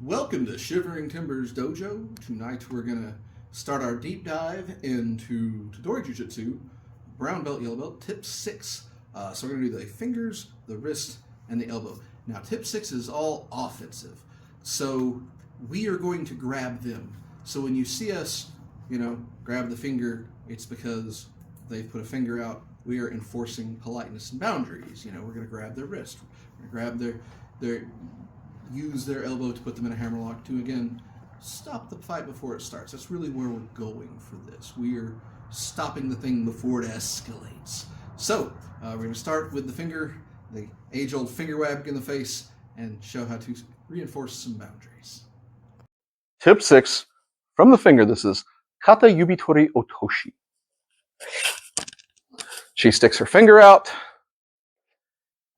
Welcome to Shivering Timbers Dojo. Tonight we're going to start our deep dive into Tedori Jujitsu, brown belt, yellow belt, tip 6. So we're going to do the fingers, the wrist, and the elbow. Now tip 6 is all offensive. So we are going to grab them. So when you see us, grab the finger, it's because they've put a finger out. We are enforcing politeness and boundaries. We're going to grab their wrist. We're going to grab their use their elbow to put them in a hammerlock to, again, stop the fight before it starts. That's really where we're going for this. We are stopping the thing before it escalates. So, we're going to start with the finger, the age-old finger wag in the face, and show how to reinforce some boundaries. Tip 6, from the finger, this is kata, yubi, tori, otoshi. She sticks her finger out,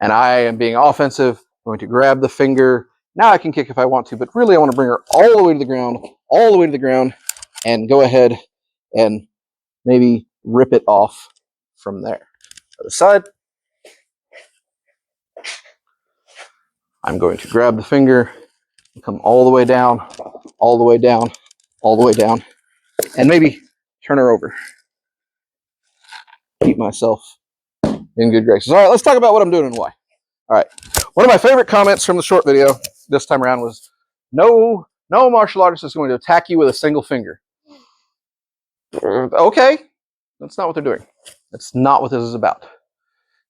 and I am being offensive. I'm going to grab the finger. Now I can kick if I want to, but really I want to bring her all the way to the ground, and go ahead and maybe rip it off from there. Other side. I'm going to grab the finger, and come all the way down, all the way down, all the way down, and maybe turn her over. Keep myself in good graces. All right, let's talk about what I'm doing and why. All right. One of my favorite comments from the short video this time around was, no martial artist is going to attack you with a single finger. Okay, that's not what they're doing. That's not what this is about.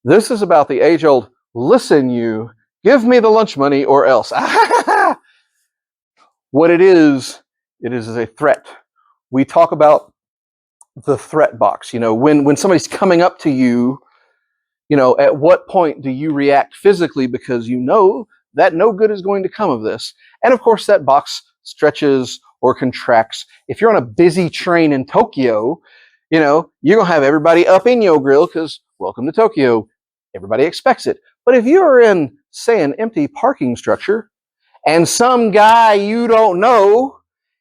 This is about the age-old, listen you, give me the lunch money or else. What it is a threat. We talk about the threat box. When somebody's coming up to you, at what point do you react physically because you know that no good is going to come of this? And of course, that box stretches or contracts. If you're on a busy train in Tokyo, you're going to have everybody up in your grill because welcome to Tokyo. Everybody expects it. But if you're in, say, an empty parking structure and some guy you don't know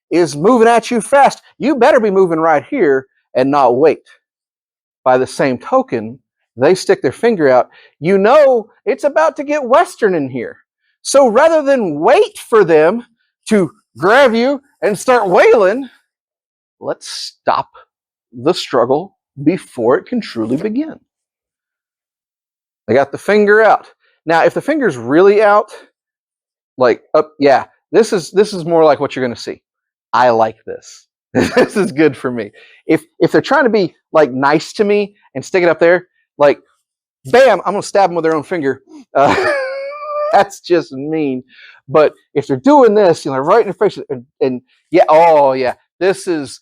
is moving at you fast, you better be moving right here and not wait. By the same token, they stick their finger out. It's about to get Western in here. So rather than wait for them to grab you and start wailing, let's stop the struggle before it can truly begin. They got the finger out. Now, if the finger's really out, like up, this is more like what you're going to see. I like this. This is good for me. If they're trying to be like nice to me and stick it up there, like, bam, I'm going to stab them with their own finger. That's just mean. But if they're doing this, right in their face, this is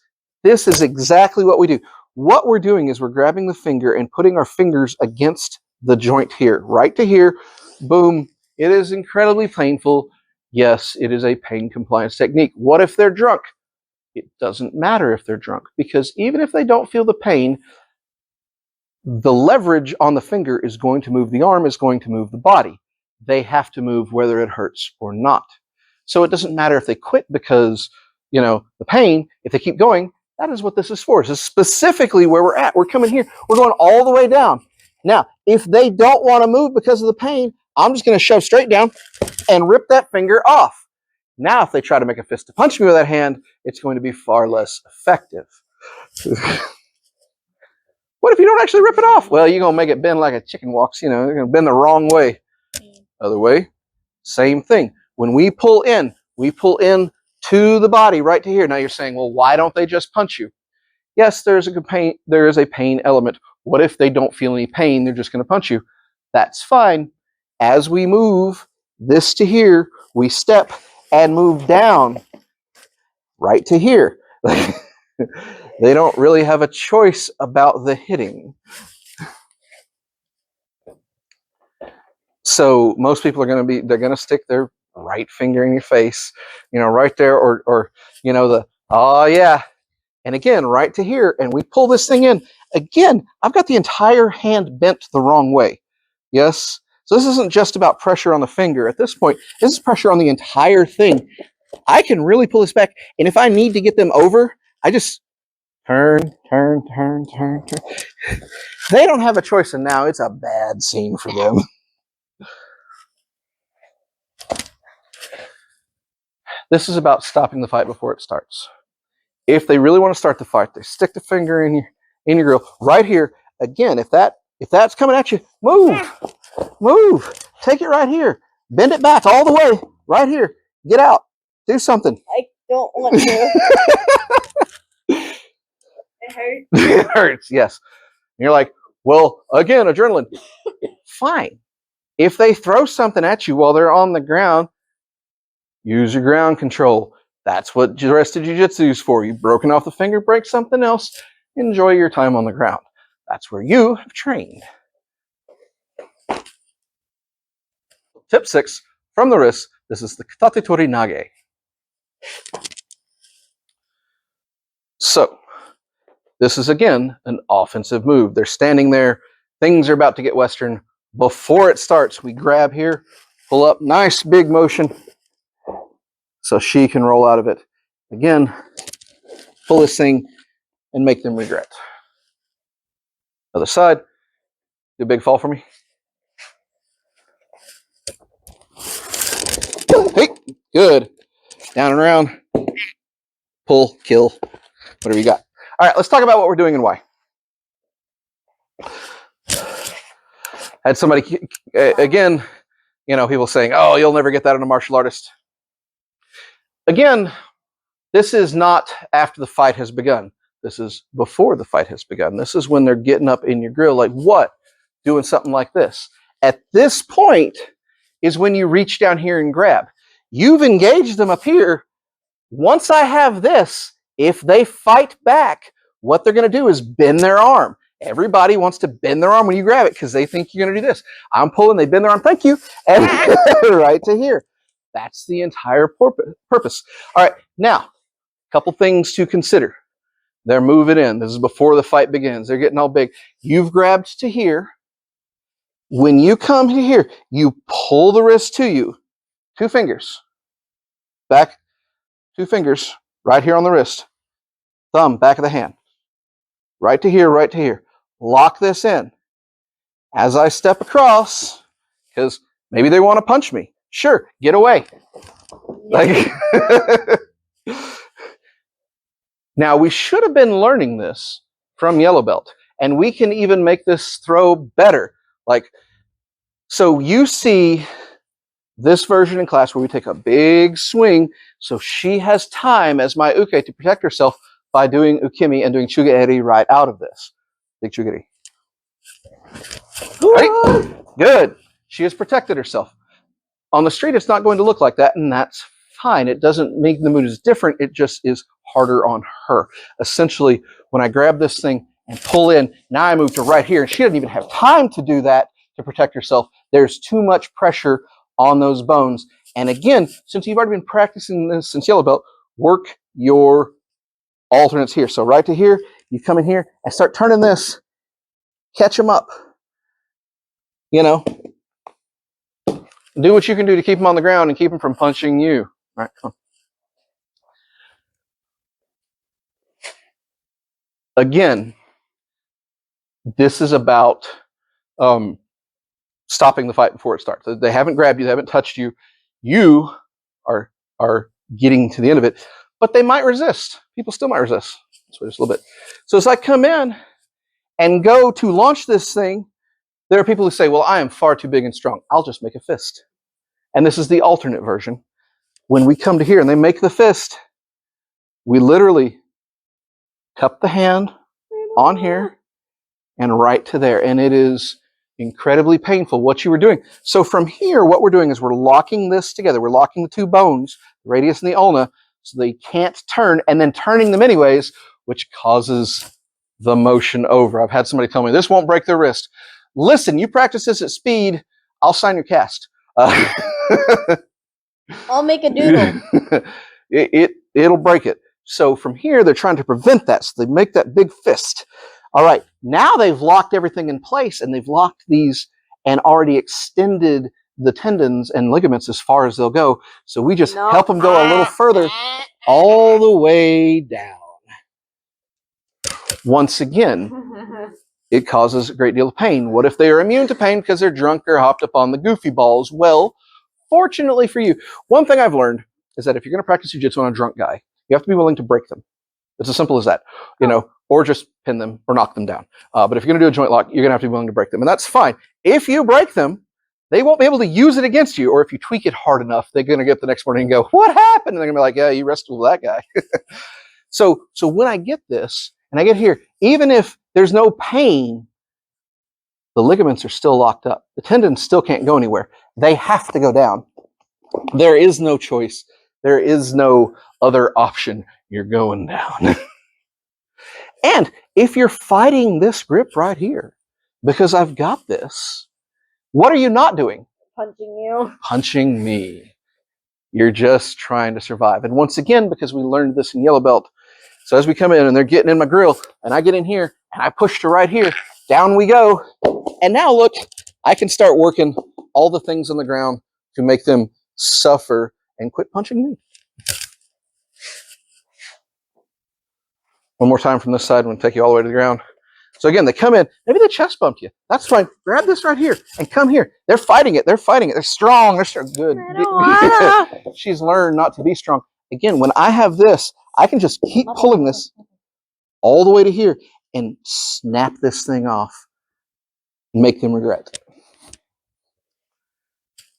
exactly what we do. What we're doing is we're grabbing the finger and putting our fingers against the joint here, right to here. Boom. It is incredibly painful. Yes, it is a pain compliance technique. What if they're drunk? It doesn't matter if they're drunk, because even if they don't feel the pain, the leverage on the finger is going to move the arm, is going to move the body. They have to move whether it hurts or not. So it doesn't matter if they quit because, the pain, if they keep going, that is what this is for. This is specifically where we're at. We're coming here. We're going all the way down. Now, if they don't want to move because of the pain, I'm just going to shove straight down and rip that finger off. Now, if they try to make a fist to punch me with that hand, it's going to be far less effective. What if you don't actually rip it off? Well, you're going to make it bend like a chicken walks. You're going to bend the wrong way. Other way, same thing. When we pull in to the body right to here. Now you're saying, well, why don't they just punch you? Yes, there is a pain element. What if they don't feel any pain? They're just going to punch you. That's fine. As we move this to here, we step and move down right to here. They don't really have a choice about the hitting. So most people they're going to stick their right finger in your face, right there, or and again, right to here, and we pull this thing in. Again, I've got the entire hand bent the wrong way. Yes? So this isn't just about pressure on the finger. At this point, this is pressure on the entire thing. I can really pull this back, and if I need to get them over, I just turn. They don't have a choice, and now it's a bad scene for them. This is about stopping the fight before it starts. If they really want to start the fight, they stick the finger in your grill right here. Again, if that's coming at you, move, take it right here, bend it back all the way, right here. Get out, do something. I don't want to. It hurts. It hurts, yes. And you're like, well, again, adrenaline. Fine. If they throw something at you while they're on the ground, use your ground control. That's what the rest of jiu-jitsu is for. You've broken off the finger, break something else. Enjoy your time on the ground. That's where you have trained. Tip 6, from the wrist, this is the katate tori nage. So, this is, again, an offensive move. They're standing there. Things are about to get Western. Before it starts, we grab here, pull up, nice big motion, so she can roll out of it. Again, pull this thing and make them regret. Other side, do a big fall for me. Hey, good. Down and around, pull, kill, whatever you got. All right, let's talk about what we're doing and why. Had somebody, again, people saying, oh, you'll never get that in a martial artist. Again, this is not after the fight has begun. This is before the fight has begun. This is when they're getting up in your grill, like what? Doing something like this. At this point is when you reach down here and grab. You've engaged them up here. Once I have this, if they fight back, what they're going to do is bend their arm. Everybody wants to bend their arm when you grab it because they think you're going to do this. I'm pulling, they bend their arm, thank you, and right to here. That's the entire purpose. All right, now, a couple things to consider. They're moving in. This is before the fight begins. They're getting all big. You've grabbed to here. When you come to here, you pull the wrist to you. 2 fingers. Back, 2 fingers, right here on the wrist. Thumb, back of the hand. Right to here, right to here. Lock this in. As I step across, because maybe they want to punch me. Sure, get away. Like, now, we should have been learning this from Yellow Belt, and we can even make this throw better. Like, so you see this version in class where we take a big swing, so she has time as my uke to protect herself by doing ukemi and doing chugaeri right out of this. Big chugaeri. Right? Good. She has protected herself. On the street, it's not going to look like that, and that's fine. It doesn't make the moves different. It just is harder on her. Essentially, when I grab this thing and pull in, now I move to right here, and she doesn't even have time to do that to protect herself. There's too much pressure on those bones. And again, since you've already been practicing this since Yellow Belt, work your alternates here. So right to here, you come in here and start turning this, catch them up. Do what you can do to keep them on the ground and keep them from punching you. All right, come on. Again, this is about stopping the fight before it starts. They haven't grabbed you, they haven't touched you. You are getting to the end of it, but they might resist. People still might resist. So just a little bit. So as I come in and go to launch this thing, there are people who say, well, I am far too big and strong. I'll just make a fist. And this is the alternate version. When we come to here and they make the fist, we literally cup the hand on here and right to there. And it is incredibly painful what you were doing. So from here, what we're doing is we're locking this together. We're locking the 2 bones, the radius and the ulna, so they can't turn, and then turning them anyways, which causes the motion over. I've had somebody tell me, this won't break their wrist. Listen, you practice this at speed, I'll sign your cast. I'll make a doodle. It'll break it. So from here, they're trying to prevent that. So they make that big fist. All right, now they've locked everything in place, and they've locked these and already extended the tendons and ligaments as far as they'll go. So we just help them go a little further, all the way down. Once again, it causes a great deal of pain. What if they are immune to pain because they're drunk or hopped up on the goofy balls? Well, fortunately for you, one thing I've learned is that if you're going to practice jiu-jitsu on a drunk guy, you have to be willing to break them. It's as simple as that, or just pin them or knock them down. But if you're going to do a joint lock, you're going to have to be willing to break them. And that's fine. If you break them, they won't be able to use it against you. Or if you tweak it hard enough, they're going to get up the next morning and go, what happened? And they're going to be like, yeah, you wrestled with that guy. So when I get this and I get here, even if there's no pain, the ligaments are still locked up. The tendons still can't go anywhere. They have to go down. There is no choice. There is no other option. You're going down. And if you're fighting this grip right here, because I've got this, what are you not doing? Punching you. Punching me. You're just trying to survive. And once again, because we learned this in yellow belt, so as we come in and they're getting in my grill, and I get in here, and I push to right here, down we go. And now look, I can start working all the things on the ground to make them suffer and quit punching me. One more time from this side. I'm going to take you all the way to the ground. So again, they come in. Maybe they chest bumped you. That's fine. Grab this right here and come here. They're fighting it. They're fighting it. They're strong. They're strong. Good. She's learned not to be strong. Again, when I have this, I can just keep pulling this all the way to here and snap this thing off and make them regret it.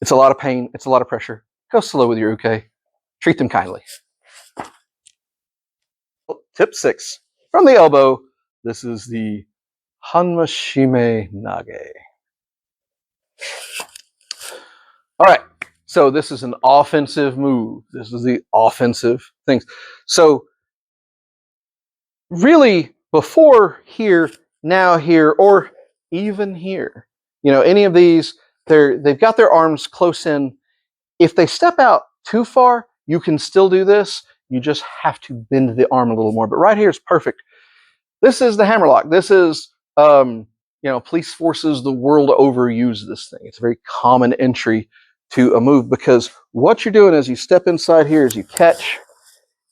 It's a lot of pain. It's a lot of pressure. Go slow with your uke. Treat them kindly. Tip 6. From the elbow, this is the hanma shime nage. All right. So this is an offensive move. This is the offensive things. So really, before here, now here, or even here, any of these, they've got their arms close in. If they step out too far, you can still do this. You just have to bend the arm a little more. But right here is perfect. This is the hammerlock. This is, police forces the world over use this thing. It's a very common entry to a move, because what you're doing is you step inside here, is you catch,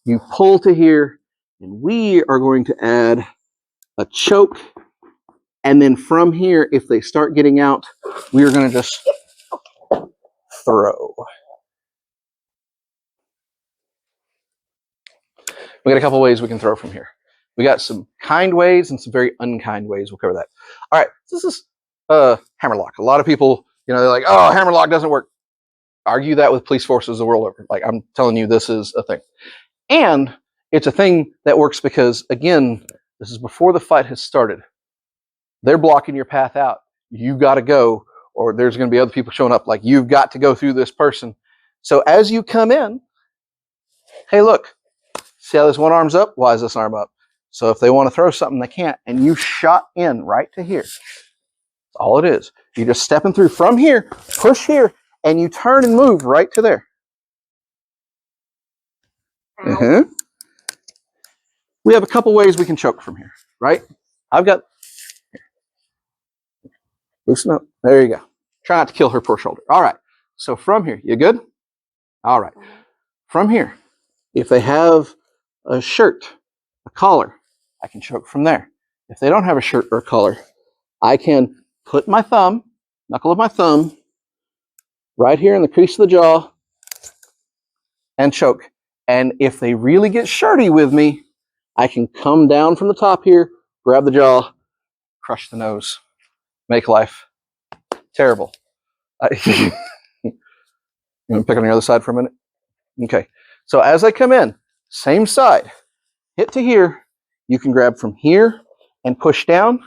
you pull to here, and we are going to add a choke. And then from here, if they start getting out, we are going to just throw. We got a couple ways we can throw from here. We got some kind ways and some very unkind ways. We'll cover that. All right, so this is hammerlock. A lot of people, they're like, oh, hammerlock doesn't work. Argue that with police forces the world over. Like, I'm telling you, this is a thing. And it's a thing that works because, again, this is before the fight has started. They're blocking your path out. You got to go, or there's going to be other people showing up. Like, you've got to go through this person. So as you come in, hey, look, see how this one arm's up? Why is this arm up? So if they want to throw something, they can't. And you shot in right to here. That's all it is. You're just stepping through from here, push here, and you turn and move right to there. We have a couple ways we can choke from here, right? I've got... Loosen up. There you go. Try not to kill her poor shoulder. All right. So from here, you good? All right. From here, if they have a shirt, a collar, I can choke from there. If they don't have a shirt or a collar, I can put my thumb, knuckle of my thumb, right here in the crease of the jaw and choke. And if they really get shirty with me, I can come down from the top here, grab the jaw, crush the nose, make life terrible. You want to pick on the other side for a minute? Okay. So as I come in, same side, hit to here. You can grab from here and push down.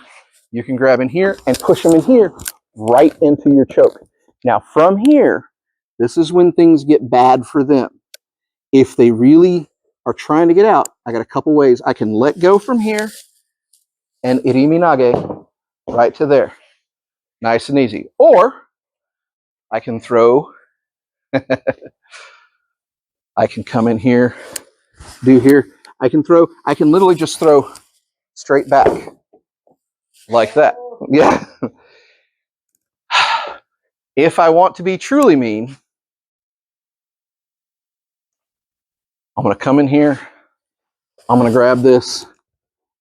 You can grab in here and push them in here right into your choke. Now from here, this is when things get bad for them. If they really are trying to get out, I got a couple ways. I can let go from here and irimi nage right to there. Nice and easy. Or I can throw, I can come in here, do here. I can literally just throw straight back like that. Yeah. If I want to be truly mean, I'm going to come in here. I'm going to grab this.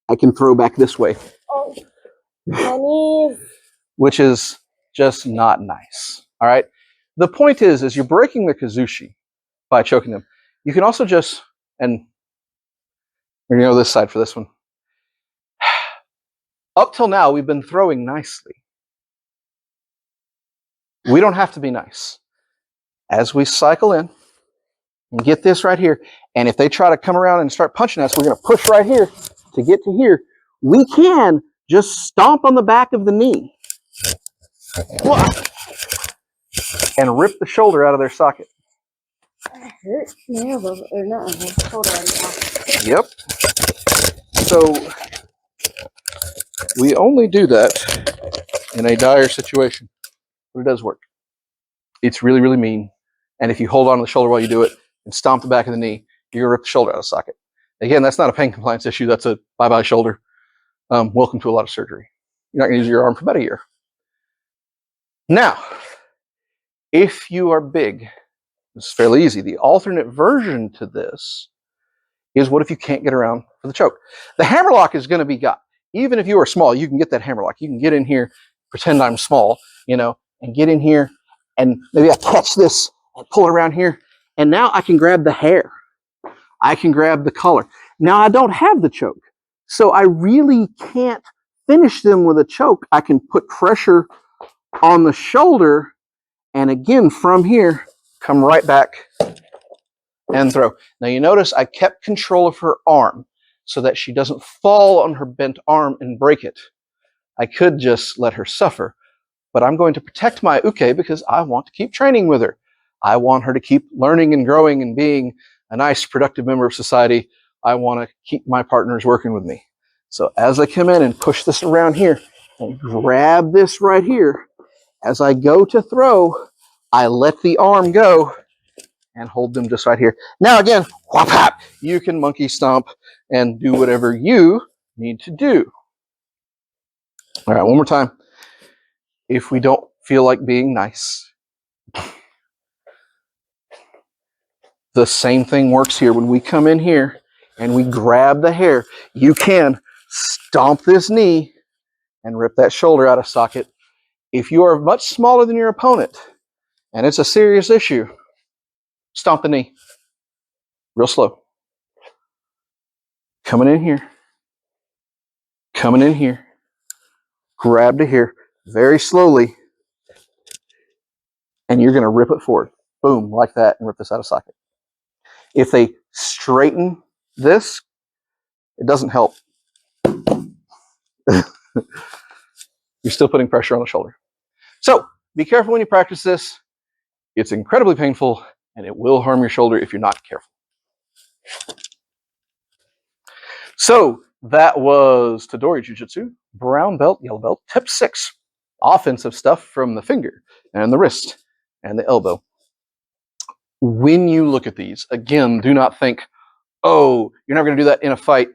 I can throw back this way. Oh, my knees. Which is just not nice. All right. The point is you're breaking the kazushi by choking them. You can also just, and we're going to go this side for this one. Up till now, we've been throwing nicely. We don't have to be nice. As we cycle in and get this right here, and if they try to come around and start punching us, we're going to push right here to get to here. We can just stomp on the back of the knee and rip the shoulder out of their socket. That hurt my elbow, or not my shoulder anymore. Yep. So we only do that in a dire situation, but it does work. It's really, really mean. And if you hold on to the shoulder while you do it and stomp the back of the knee, you're going to rip the shoulder out of the socket. Again, that's not a pain compliance issue. That's a bye-bye shoulder. Welcome to a lot of surgery. You're not going to use your arm for about a year. Now, if you are big, it's fairly easy. The alternate version to this is what if you can't get around for the choke? The hammerlock is going to be got. Even if you are small, you can get that hammerlock. You can get in here, pretend I'm small, and get in here, and maybe I catch this and pull it around here, and now I can grab the hair. I can grab the collar. Now I don't have the choke, so I really can't finish them with a choke. I can put pressure on the shoulder, and again, from here, come right back and throw. Now you notice I kept control of her arm so that she doesn't fall on her bent arm and break it. I could just let her suffer, but I'm going to protect my uke because I want to keep training with her. I want her to keep learning and growing and being a nice, productive member of society. I want to keep my partners working with me. So as I come in and push this around here and grab this right here, as I go to throw, I let the arm go and hold them just right here. Now again, whop hop, you can monkey stomp and do whatever you need to do. All right, one more time. If we don't feel like being nice, the same thing works here. When we come in here and we grab the hair, you can stomp this knee and rip that shoulder out of socket. If you are much smaller than your opponent and it's a serious issue, stomp the knee real slow. Coming in here, grab to here very slowly, and you're going to rip it forward. Boom, like that, and rip this out of socket. If they straighten this, it doesn't help. You're still putting pressure on the shoulder. So be careful when you practice this. It's incredibly painful, and it will harm your shoulder if you're not careful. So that was Tedori Jujitsu, brown belt, yellow belt, tip 6. Offensive stuff from the finger and the wrist and the elbow. When you look at these, again, do not think, oh, you're never going to do that in a fight.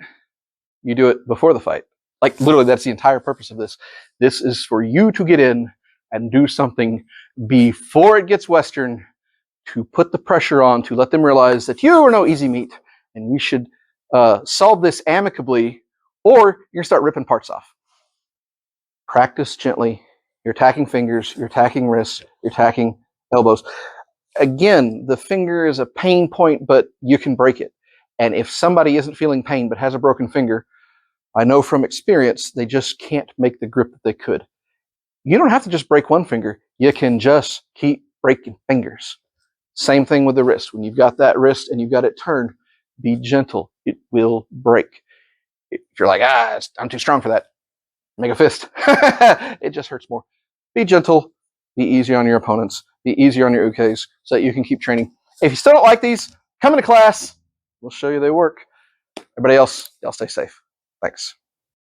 You do it before the fight. Like, literally, that's the entire purpose of this. This is for you to get in and do something before it gets Western, to put the pressure on, to let them realize that you are no easy meat, and we should solve this amicably, or you're going to start ripping parts off. Practice gently. You're attacking fingers, you're attacking wrists, you're attacking elbows. Again, the finger is a pain point, but you can break it. And if somebody isn't feeling pain but has a broken finger, I know from experience, they just can't make the grip that they could. You don't have to just break one finger. You can just keep breaking fingers. Same thing with the wrist. When you've got that wrist and you've got it turned, be gentle. It will break. If you're like, I'm too strong for that, make a fist. It just hurts more. Be gentle. Be easy on your opponents. Be easier on your ukes so that you can keep training. If you still don't like these, come into class. We'll show you they work. Everybody else, y'all stay safe. Thanks.